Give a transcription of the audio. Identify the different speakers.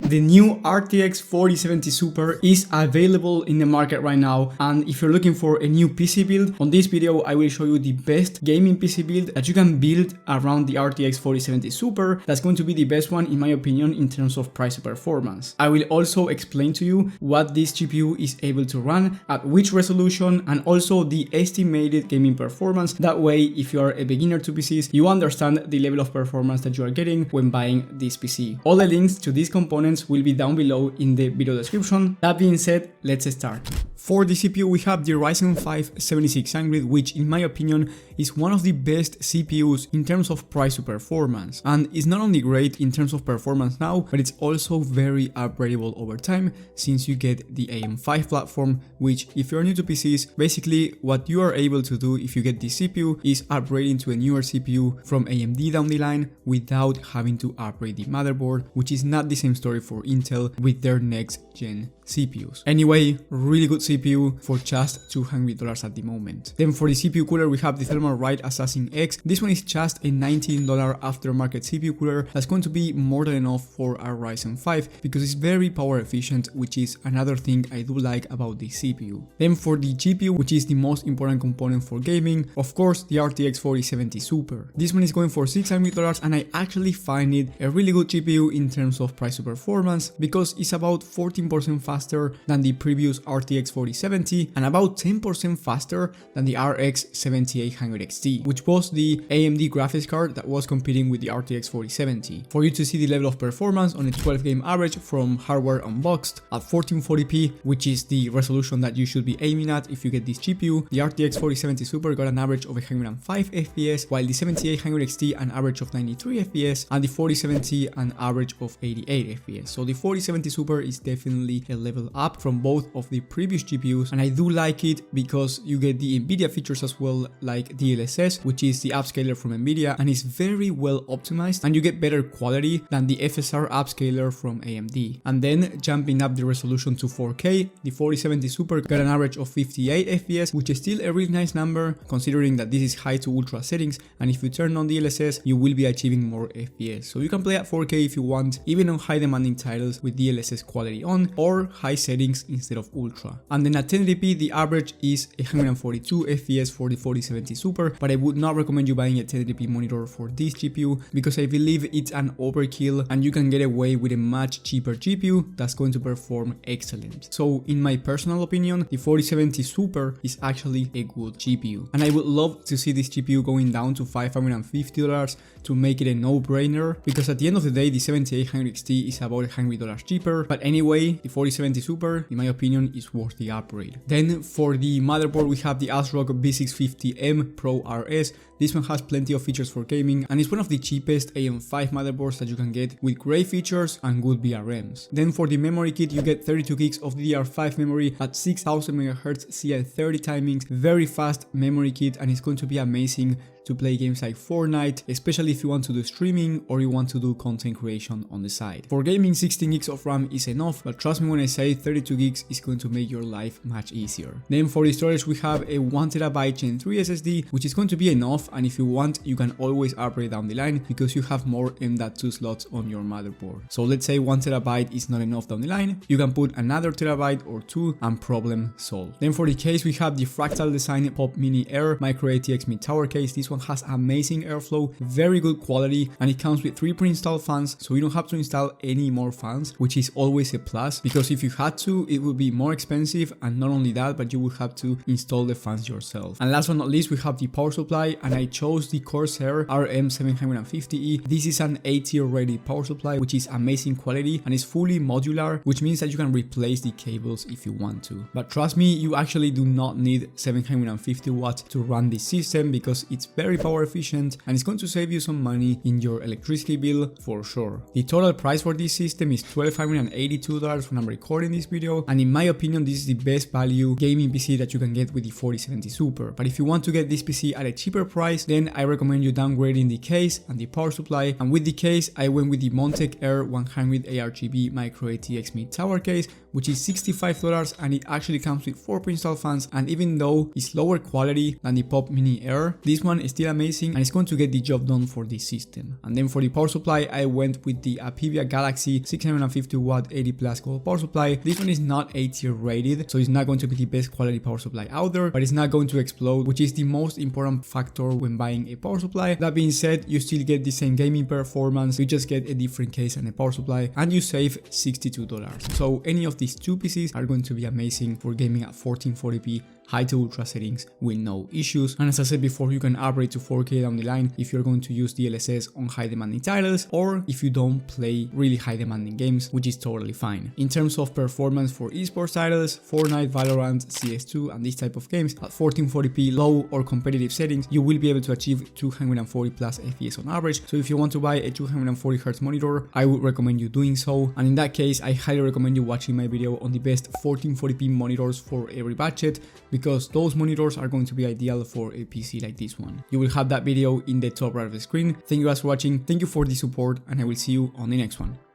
Speaker 1: The new RTX 4070 Super is available in the market right now, and if you're looking for a new PC build, on this video I will show you the best gaming PC build that you can build around the RTX 4070 Super. That's going to be the best one in my opinion in terms of price to performance. I will also explain to you what this GPU is able to run, at which resolution, and also the estimated gaming performance. That way, if you are a beginner to PCs, you understand the level of performance that you are getting when buying this PC. All the links to these components will be down below in the video description. That being said, let's start. For the CPU, we have the Ryzen 5 7600, which in my opinion is one of the best CPUs in terms of price to performance. And it's not only great in terms of performance now, but it's also very upgradable over time since you get the AM5 platform, which if you're new to PCs, basically what you are able to do if you get this CPU is upgrade into a newer CPU from AMD down the line without having to upgrade the motherboard, which is not the same story for Intel with their next gen CPUs. Anyway, really good CPU for just $200 at the moment. Then for the CPU cooler, we have the Thermal Ride Assassin X. This one is just a $19 aftermarket CPU cooler that's going to be more than enough for our Ryzen 5 because it's very power efficient, which is another thing I do like about the CPU. Then for the GPU, which is the most important component for gaming, of course the RTX 4070 Super. This one is going for $600 and I actually find it a really good GPU in terms of price to performance because it's about 14% faster than the previous RTX 4070 and about 10% faster than the RX 7800 XT, which was the AMD graphics card that was competing with the RTX 4070. For you to see the level of performance on a 12 game average from Hardware Unboxed at 1440p, which is the resolution that you should be aiming at if you get this GPU, the RTX 4070 Super got an average of 105 FPS, while the 7800 XT an average of 93 FPS, and the 4070 an average of 88 FPS. So the 4070 Super is definitely a level up from both of the previous GPUs, and I do like it because you get the Nvidia features as well, like DLSS, which is the upscaler from Nvidia, and is very well optimized, and you get better quality than the FSR upscaler from AMD. And then jumping up the resolution to 4K, the 4070 Super got an average of 58 FPS, which is still a really nice number considering that this is high to ultra settings, and if you turn on DLSS you will be achieving more FPS. So you can play at 4K if you want, even on high demanding titles with DLSS quality on, or high settings instead of ultra. And then at 1080p the average is 142 FPS for the 4070 Super, but I would not recommend you buying a 1080p monitor for this GPU because I believe it's an overkill and you can get away with a much cheaper GPU that's going to perform excellent. So in my personal opinion, the 4070 Super is actually a good GPU, and I would love to see this GPU going down to $550 to make it a no-brainer, because at the end of the day the 7800 XT is about $100 cheaper. But anyway, the 4070 Super in my opinion is worth the upgrade. Then for the motherboard, we have the ASRock B650M Pro RS. This one has plenty of features for gaming and it's one of the cheapest AM5 motherboards that you can get with great features and good VRMs. Then for the memory kit, you get 32 gigs of DDR5 memory at 6000 MHz CL30 timings, very fast memory kit, and it's going to be amazing to play games like Fortnite, especially if you want to do streaming or you want to do content creation on the side. For gaming, 16 gigs of RAM is enough, but trust me when I say 32 gigs is going to make your life much easier. Then for the storage, we have a 1TB Gen 3 SSD, which is going to be enough, and if you want, you can always upgrade down the line because you have more M.2 slots on your motherboard. So let's say 1TB is not enough down the line, you can put another terabyte or two and problem solved. Then for the case, we have the Fractal Design Pop Mini Air Micro ATX Mid Tower case. This one has amazing airflow, very good quality, and it comes with 3 pre-installed fans, so you don't have to install any more fans, which is always a plus because if you had to, it would be more expensive, and not only that, but you would have to install the fans yourself. And last but not least, we have the power supply, and I chose the Corsair RM750E. This is an 8-tier rated power supply, which is amazing quality and is fully modular, which means that you can replace the cables if you want to. But trust me, you actually do not need 750 watts to run this system because it's very power efficient and it's going to save you some money in your electricity bill for sure. The total price for this system is $1,282 when I'm recording this video, and in my opinion this is the best value gaming PC that you can get with the 4070 Super. But if you want to get this PC at a cheaper price, then I recommend you downgrading the case and the power supply, and with the case I went with the Montec Air 100 ARGB Micro ATX Mid Tower case, which is $65, and it actually comes with 4 pre-installed fans, and even though it's lower quality than the Pop Mini Air, this one still amazing and it's going to get the job done for this system. And then for the power supply, I went with the Apivia Galaxy 650 watt 80 plus gold power supply. This one is not A-tier rated, so it's not going to be the best quality power supply out there, but it's not going to explode, which is the most important factor when buying a power supply. That being said, you still get the same gaming performance, you just get a different case and a power supply, and you save $62. So any of these two PCs are going to be amazing for gaming at 1440p high to ultra settings with no issues. And as I said before, you can upgrade to 4K down the line if you're going to use DLSS on high demanding titles, or if you don't play really high demanding games, which is totally fine. In terms of performance for esports titles, Fortnite, Valorant, CS2 and these type of games, at 1440p low or competitive settings, you will be able to achieve 240 plus FPS on average. So if you want to buy a 240Hz monitor, I would recommend you doing so. And in that case, I highly recommend you watching my video on the best 1440p monitors for every budget, because those monitors are going to be ideal for a PC like this one. You will have that video in the top right of the screen. Thank you guys for watching, thank you for the support, and I will see you on the next one.